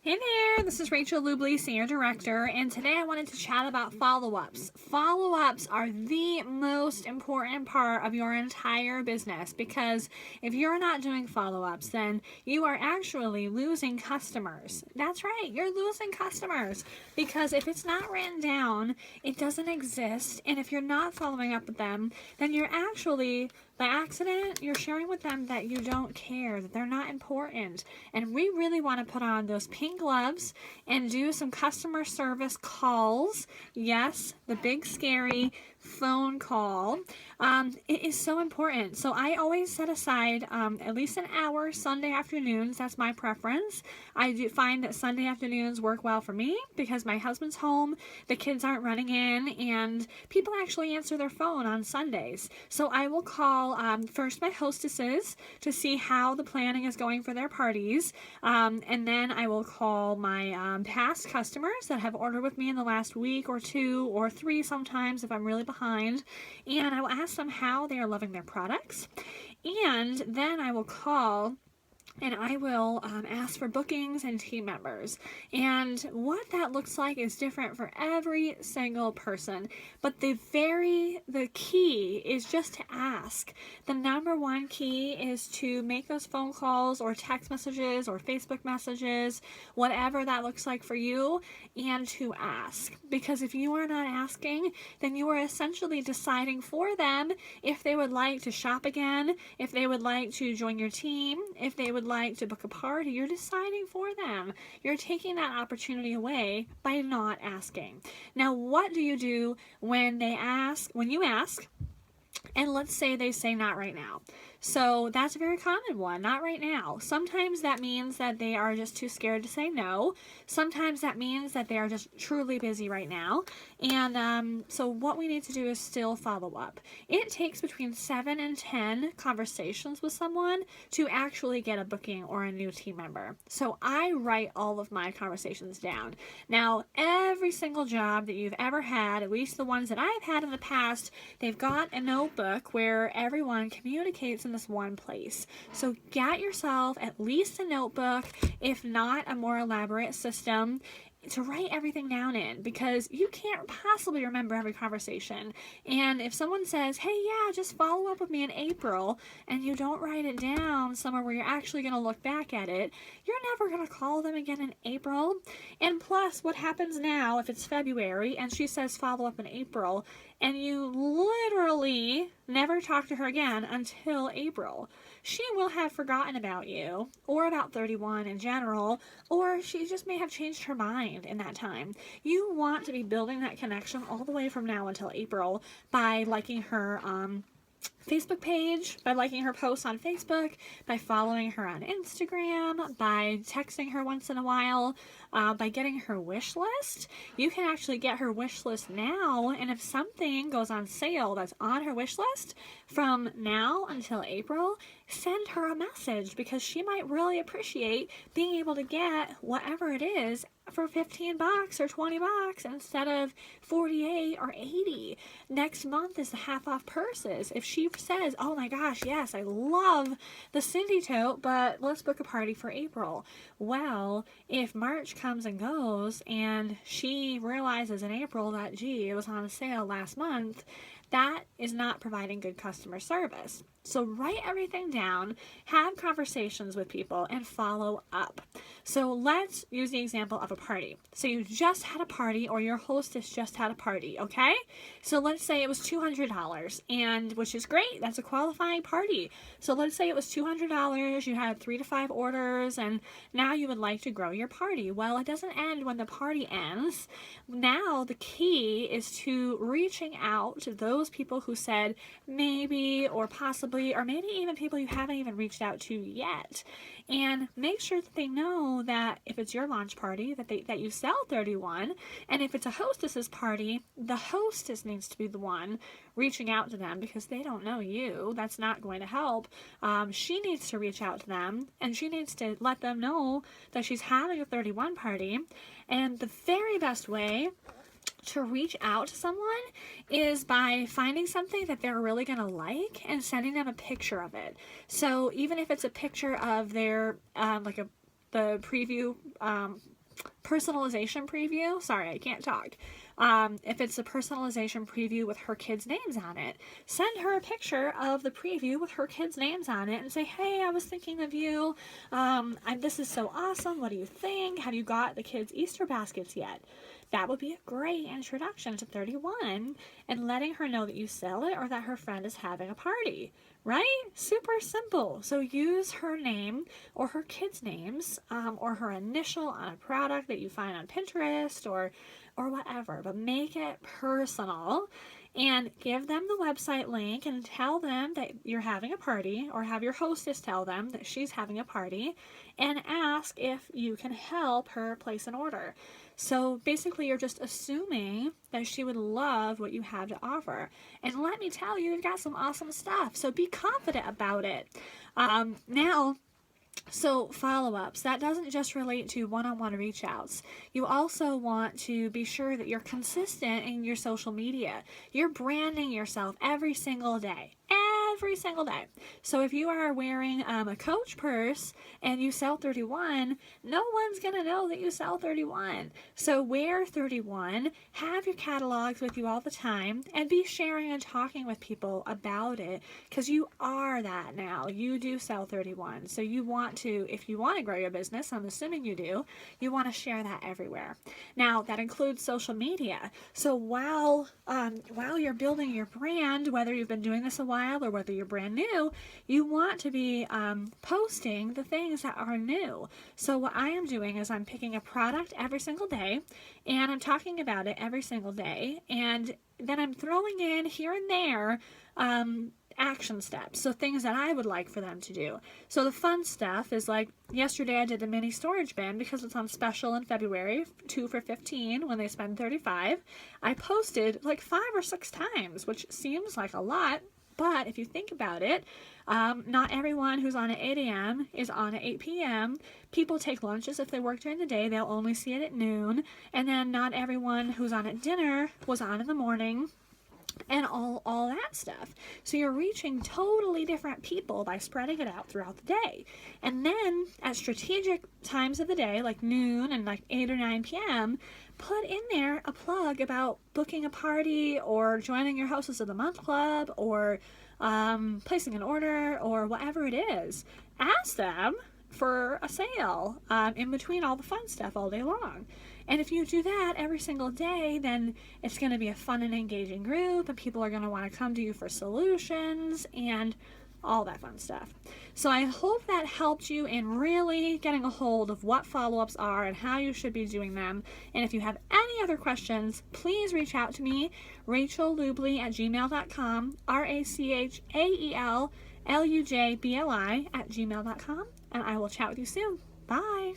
Hey there, this is Rachel Lubley, Senior Director, and today I wanted to chat about follow-ups. Follow-ups are the most important part of your entire business because if you're not doing follow-ups, then you are actually losing customers. That's right, you're losing customers because if it's not written down, it doesn't exist, and if you're not following up with them, then you're actually by accident, you're sharing with them that you don't care, that they're not important. And we really want to put on those pink gloves and do some customer service calls. Yes, the big scary phone call. It is so important. So I always set aside at least an hour Sunday afternoons. That's my preference. I do find that Sunday afternoons work well for me because my husband's home, the kids aren't running in, and people actually answer their phone on Sundays. So I will call first my hostesses to see how the planning is going for their parties, and then I will call my past customers that have ordered with me in the last week or 2 or 3 sometimes if I'm really behind, and I will ask them how they are loving their products, and then I will call and I will ask for bookings and team members. And what that looks like is different for every single person. But the key is just to ask. The number one key is to make those phone calls or text messages or Facebook messages, whatever that looks like for you, and to ask. Because if you are not asking, then you are essentially deciding for them if they would like to shop again, if they would like to join your team, if they would like to book a party. You're deciding for them. You're taking that opportunity away by not asking. Now, what do you do when you ask, and let's say they say not right now? So that's a very common one, not right now. Sometimes that means that they are just too scared to say no. Sometimes that means that they are just truly busy right now. And so what we need to do is still follow up. It takes between 7 and 10 conversations with someone to actually get a booking or a new team member. So I write all of my conversations down. Now, every single job that you've ever had, at least the ones that I've had in the past, they've got a notebook where everyone communicates in this one place. So get yourself at least a notebook, if not a more elaborate system, to write everything down in, because you can't possibly remember every conversation. And if someone says, hey, yeah, just follow up with me in April, and you don't write it down somewhere where you're actually going to look back at it, you're never going to call them again in April. And plus, what happens now if it's February and she says follow up in April, and you literally never talk to her again until April? She will have forgotten about you, or about 31 in general, or she just may have changed her mind in that time. You want to be building that connection all the way from now until April by liking her Facebook page, by liking her posts on Facebook, by following her on Instagram, by texting her once in a while, by getting her wish list. You can actually get her wish list now, and if something goes on sale that's on her wish list from now until April, send her a message, because she might really appreciate being able to get whatever it is for $15 or $20 instead of 48 or 80. Next month is the half off purses. If she says, oh my gosh, yes, I love the Cindy tote, but let's book a party for April. Well, if March comes and goes and she realizes in April that, gee, it was on sale last month, that is not providing good customer service. So write everything down, have conversations with people, and follow up. So let's use the example of a party. So you just had a party, or your hostess just had a party, okay? So let's say it was $200, and which is great. That's a qualifying party. So let's say it was $200, you had 3 to 5 orders, and now you would like to grow your party. Well, it doesn't end when the party ends. Now the key is to reaching out to those people who said maybe or possibly, or maybe even people you haven't even reached out to yet, and make sure that they know that if it's your launch party, that you sell 31, and if it's a hostess's party, the hostess needs to be the one reaching out to them, because they don't know you. That's not going to help. She needs to reach out to them, and she needs to let them know that she's having a 31 party. And the very best way to reach out to someone is by finding something that they're really going to like and sending them a picture of it. So even if it's a picture of their like a the preview, personalization preview, sorry, I can't talk. If it's a personalization preview with her kids' names on it, send her a picture of the preview with her kids' names on it and say, hey, I was thinking of you. This is so awesome. What do you think? Have you got the kids' Easter baskets yet? That would be a great introduction to 31 and letting her know that you sell it or that her friend is having a party, right? Super simple. So use her name or her kids' names or her initial on a product that you find on Pinterest or whatever, but make it personal and give them the website link and tell them that you're having a party, or have your hostess tell them that she's having a party, and ask if you can help her place an order. So basically you're just assuming that she would love what you have to offer. And let me tell you, you've got some awesome stuff. So be confident about it. So follow-ups, that doesn't just relate to one-on-one reach outs. You also want to be sure that you're consistent in your social media. You're branding yourself every single day. Every single day. So if you are wearing a Coach purse and you sell 31, no one's going to know that you sell 31. So wear 31, have your catalogs with you all the time, and be sharing and talking with people about it, because you are that now. You do sell 31. So you want to, if you want to grow your business, I'm assuming you do, you want to share that everywhere. Now, that includes social media. So while you're building your brand, whether you've been doing this a while or whether you're brand new, you want to be posting the things that are new. So what I am doing is I'm picking a product every single day and I'm talking about it every single day, and then I'm throwing in here and there action steps, so things that I would like for them to do. So the fun stuff is like yesterday I did the mini storage bin because it's on special in February, 2 for $15 when they spend $35. I posted like 5 or 6 times, which seems like a lot, but if you think about it, not everyone who's on at 8 a.m. is on at 8 p.m. People take lunches if they work during the day. They'll only see it at noon. And then not everyone who's on at dinner was on in the morning, and all that stuff. So you're reaching totally different people by spreading it out throughout the day. And then at strategic times of the day, like noon and like 8 or 9 p.m., put in there a plug about booking a party or joining your Hostess of the Month club or placing an order or whatever it is. Ask them for a sale in between all the fun stuff all day long. And if you do that every single day, then it's going to be a fun and engaging group, and people are going to want to come to you for solutions and all that fun stuff. So I hope that helped you in really getting a hold of what follow-ups are and how you should be doing them. And if you have any other questions, please reach out to me, RachelLujbli@gmail.com, RachelLujbli@gmail.com, and I will chat with you soon. Bye.